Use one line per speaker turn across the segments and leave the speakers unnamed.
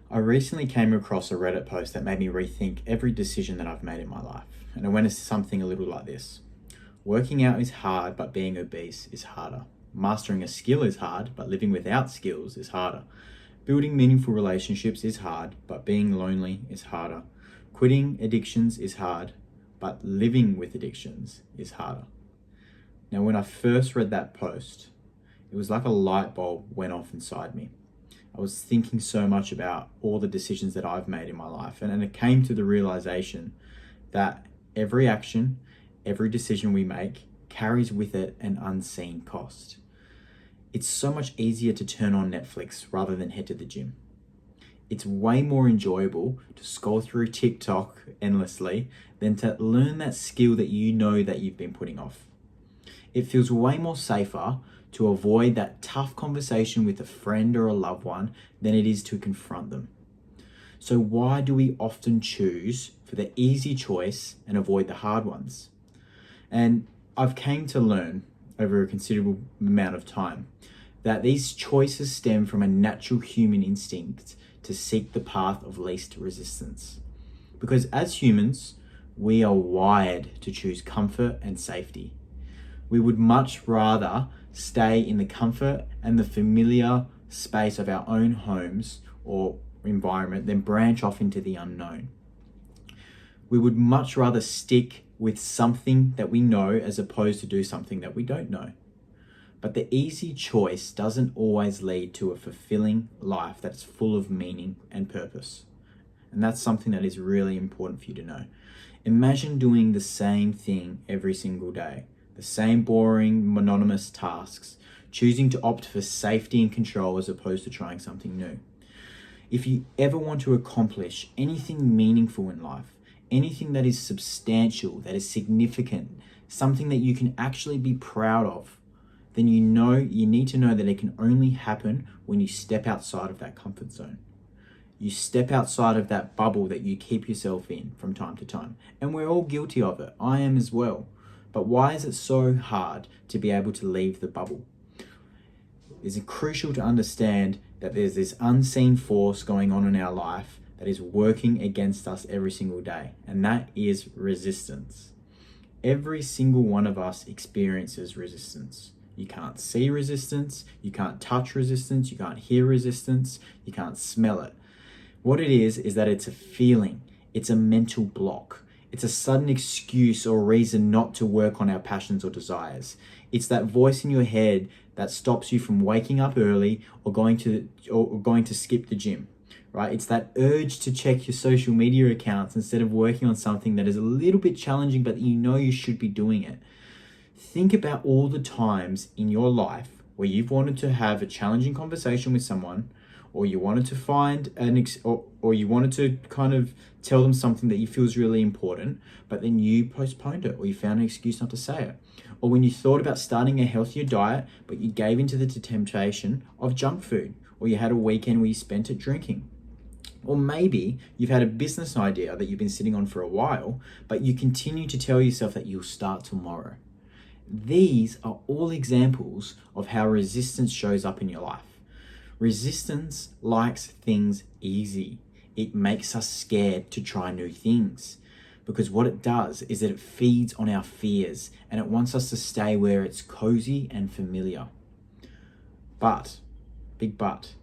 I recently came across a Reddit post that made me rethink every decision that I've made in my life. And it went as something a little like this. Working out is hard, but being obese is harder. Mastering a skill is hard, but living without skills is harder. Building meaningful relationships is hard, but being lonely is harder. Quitting addictions is hard, but living with addictions is harder. Now, when I first read that post, it was like a light bulb went off inside me. I was thinking so much about all the decisions that I've made in my life, and it came to the realization that every action, every decision we make carries with it an unseen cost. It's so much easier to turn on Netflix rather than head to the gym. It's way more enjoyable to scroll through TikTok endlessly than to learn that skill that you know that you've been putting off. It feels way more safer to avoid that tough conversation with a friend or a loved one than it is to confront them. So why do we often choose for the easy choice and avoid the hard ones? And I've came to learn over a considerable amount of time that these choices stem from a natural human instinct to seek the path of least resistance. Because as humans, we are wired to choose comfort and safety. We would much rather stay in the comfort and the familiar space of our own homes or environment than branch off into the unknown. We would much rather stick with something that we know as opposed to do something that we don't know. But the easy choice doesn't always lead to a fulfilling life that's full of meaning and purpose. And that's something that is really important for you to know. Imagine doing the same thing every single day, the same boring, monotonous tasks, choosing to opt for safety and control as opposed to trying something new. If you ever want to accomplish anything meaningful in life, anything that is substantial, that is significant, something that you can actually be proud of, then you need to know that it can only happen when you step outside of that comfort zone. You step outside of that bubble that you keep yourself in from time to time. And we're all guilty of it. I am as well. But why is it so hard to be able to leave the bubble? It's crucial to understand that there's this unseen force going on in our life that is working against us every single day, and that is resistance. Every single one of us experiences resistance. You can't see resistance, you can't touch resistance, you can't hear resistance, you can't smell it. What it is that it's a feeling, it's a mental block. It's a sudden excuse or reason not to work on our passions or desires. It's that voice in your head that stops you from waking up early or going to skip the gym, right? It's that urge to check your social media accounts instead of working on something that is a little bit challenging, but you know you should be doing it. Think about all the times in your life where you've wanted to have a challenging conversation with someone, or you wanted to find or you wanted to kind of tell them something that you feel is really important, but then you postponed it, or you found an excuse not to say it. Or when you thought about starting a healthier diet, but you gave into the temptation of junk food, or you had a weekend where you spent it drinking. Or maybe you've had a business idea that you've been sitting on for a while, but you continue to tell yourself that you'll start tomorrow. These are all examples of how resistance shows up in your life. Resistance likes things easy. It makes us scared to try new things, because what it does is that it feeds on our fears and it wants us to stay where it's cozy and familiar. But, big but,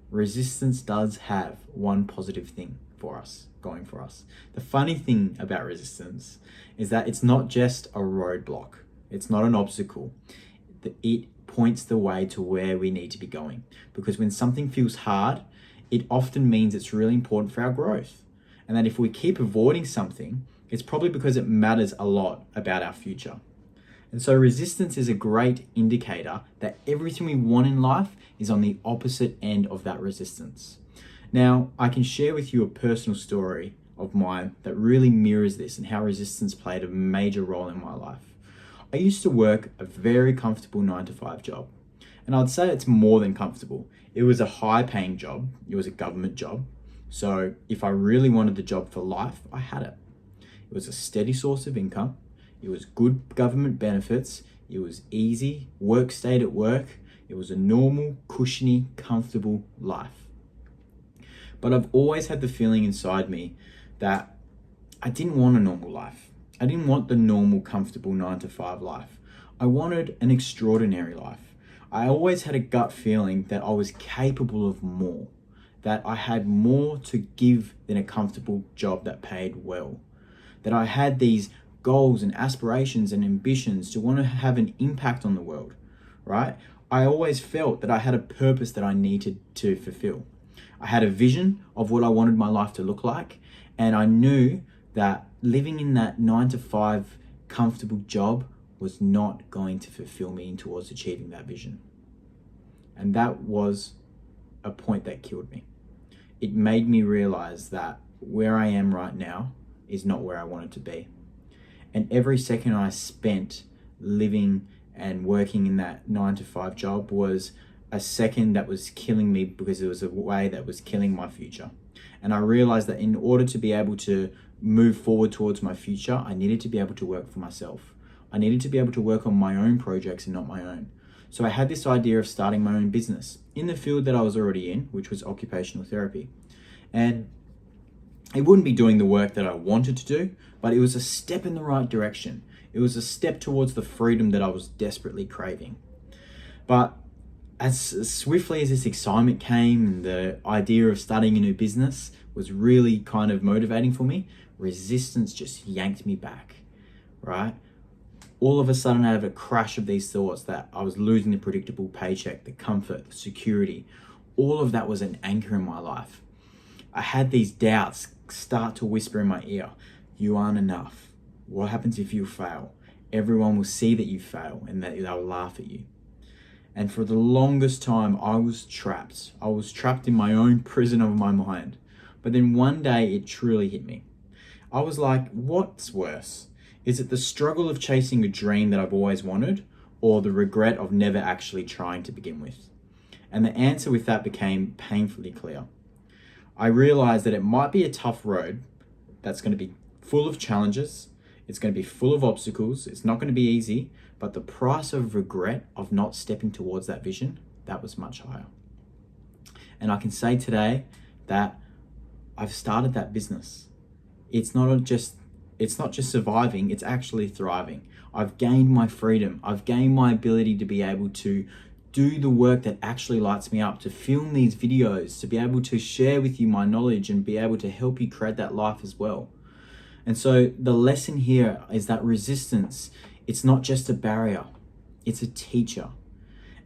resistance does have one positive thing going for us. The funny thing about resistance is that it's not just a roadblock. It's not an obstacle. It points the way to where we need to be going. Because when something feels hard, it often means it's really important for our growth. And that if we keep avoiding something, it's probably because it matters a lot about our future. And so resistance is a great indicator that everything we want in life is on the opposite end of that resistance. Now, I can share with you a personal story of mine that really mirrors this and how resistance played a major role in my life. I used to work a very comfortable 9-to-5 job. And I'd say it's more than comfortable. It was a high paying job. It was a government job. So if I really wanted the job for life, I had it. It was a steady source of income. It was good government benefits. It was easy. Work stayed at work. It was a normal, cushiony, comfortable life. But I've always had the feeling inside me that I didn't want a normal life. I didn't want the normal, comfortable 9 to 5 life. I wanted an extraordinary life. I always had a gut feeling that I was capable of more, that I had more to give than a comfortable job that paid well, that I had these goals and aspirations and ambitions to want to have an impact on the world, right? I always felt that I had a purpose that I needed to fulfill. I had a vision of what I wanted my life to look like, and I knew that living in that 9 to 5 comfortable job was not going to fulfill me towards achieving that vision. And that was a point that killed me. It made me realize that where I am right now is not where I wanted to be. And every second I spent living and working in that 9 to 5 job was a second that was killing me, because it was a way that was killing my future. And I realized that in order to be able to move forward towards my future, I needed to be able to work for myself. I needed to be able to work on my own projects and not my own. So I had this idea of starting my own business in the field that I was already in, which was occupational therapy. And it wouldn't be doing the work that I wanted to do, but it was a step in the right direction. It was a step towards the freedom that I was desperately craving. But as swiftly as this excitement came and the idea of starting a new business was really kind of motivating for me, resistance just yanked me back, right? All of a sudden I had a crash of these thoughts that I was losing the predictable paycheck, the comfort, the security. All of that was an anchor in my life. I had these doubts start to whisper in my ear. You aren't enough. What happens if you fail? Everyone will see that you fail and that they'll laugh at you. And for the longest time, I was trapped. I was trapped in my own prison of my mind. But then one day it truly hit me. I was like, what's worse? Is it the struggle of chasing a dream that I've always wanted, or the regret of never actually trying to begin with? And the answer with that became painfully clear. I realized that it might be a tough road that's going to be full of challenges. It's going to be full of obstacles. It's not going to be easy, but the price of regret of not stepping towards that vision, that was much higher. And I can say today that I've started that business. It's not just surviving, it's actually thriving. I've gained my freedom. I've gained my ability to be able to do the work that actually lights me up, to film these videos, to be able to share with you my knowledge and be able to help you create that life as well. And so the lesson here is that resistance, it's not just a barrier, it's a teacher.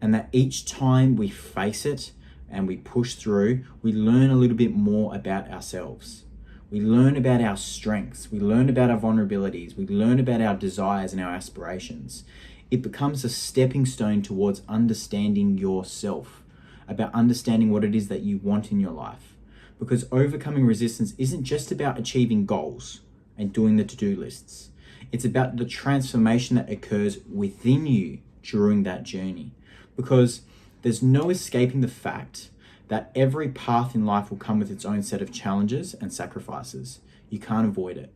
And that each time we face it and we push through, we learn a little bit more about ourselves. We learn about our strengths. We learn about our vulnerabilities. We learn about our desires and our aspirations. It becomes a stepping stone towards understanding yourself, about understanding what it is that you want in your life. Because overcoming resistance isn't just about achieving goals and doing the to-do lists. It's about the transformation that occurs within you during that journey. Because there's no escaping the fact that every path in life will come with its own set of challenges and sacrifices. You can't avoid it.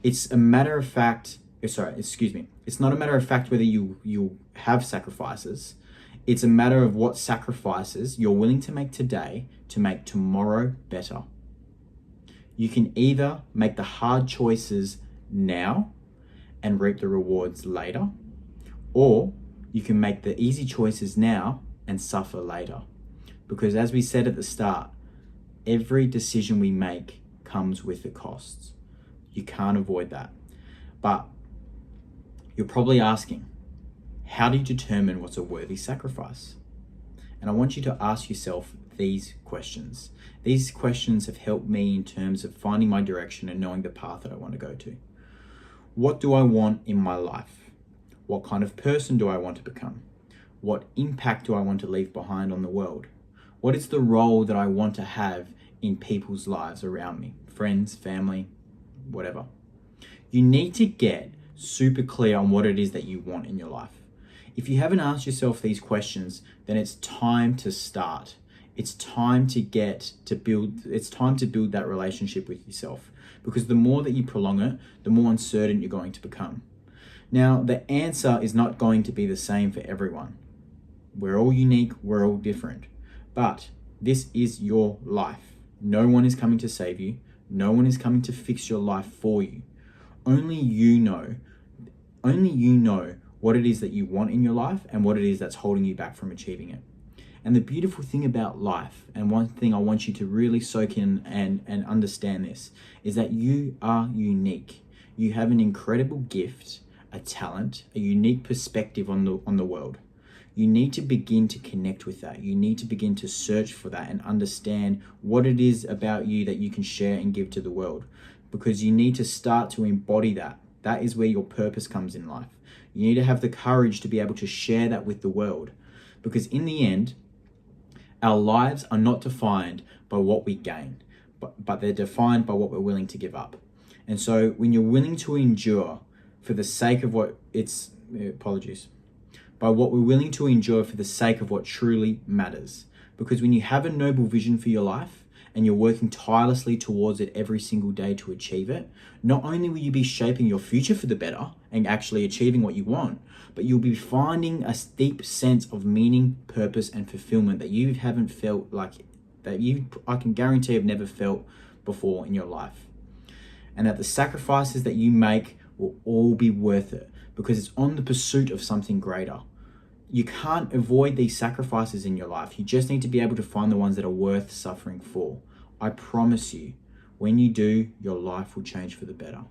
It's a matter of fact, it's not a matter of fact whether you have sacrifices. It's a matter of what sacrifices you're willing to make today to make tomorrow better. You can either make the hard choices now and reap the rewards later, or you can make the easy choices now and suffer later. Because as we said at the start, every decision we make comes with the costs. You can't avoid that. But you're probably asking, how do you determine what's a worthy sacrifice? And I want you to ask yourself these questions. These questions have helped me in terms of finding my direction and knowing the path that I want to go to. What do I want in my life? What kind of person do I want to become? What impact do I want to leave behind on the world? What is the role that I want to have in people's lives around me? Friends, family, whatever. You need to get super clear on what it is that you want in your life. If you haven't asked yourself these questions, then it's time to start. It's time to build that relationship with yourself. Because the more that you prolong it, the more uncertain you're going to become. Now, the answer is not going to be the same for everyone. We're all unique, we're all different. But this is your life. No one is coming to save you. No one is coming to fix your life for you. Only you know what it is that you want in your life and what it is that's holding you back from achieving it. And the beautiful thing about life, and one thing I want you to really soak in and understand this, is that you are unique. You have an incredible gift, a talent, a unique perspective on the world. You need to begin to connect with that. You need to begin to search for that and understand what it is about you that you can share and give to the world, because you need to start to embody that. That is where your purpose comes in life. You need to have the courage to be able to share that with the world, because in the end, our lives are not defined by what we gain, but they're defined by what we're willing to give up. And so when you're willing to endure for the sake of what by what we're willing to endure for the sake of what truly matters. Because when you have a noble vision for your life and you're working tirelessly towards it every single day to achieve it, not only will you be shaping your future for the better and actually achieving what you want, but you'll be finding a deep sense of meaning, purpose, and fulfillment that you haven't felt I can guarantee have never felt before in your life. And that the sacrifices that you make will all be worth it, because it's on the pursuit of something greater. You can't avoid these sacrifices in your life. You just need to be able to find the ones that are worth suffering for. I promise you, when you do, your life will change for the better.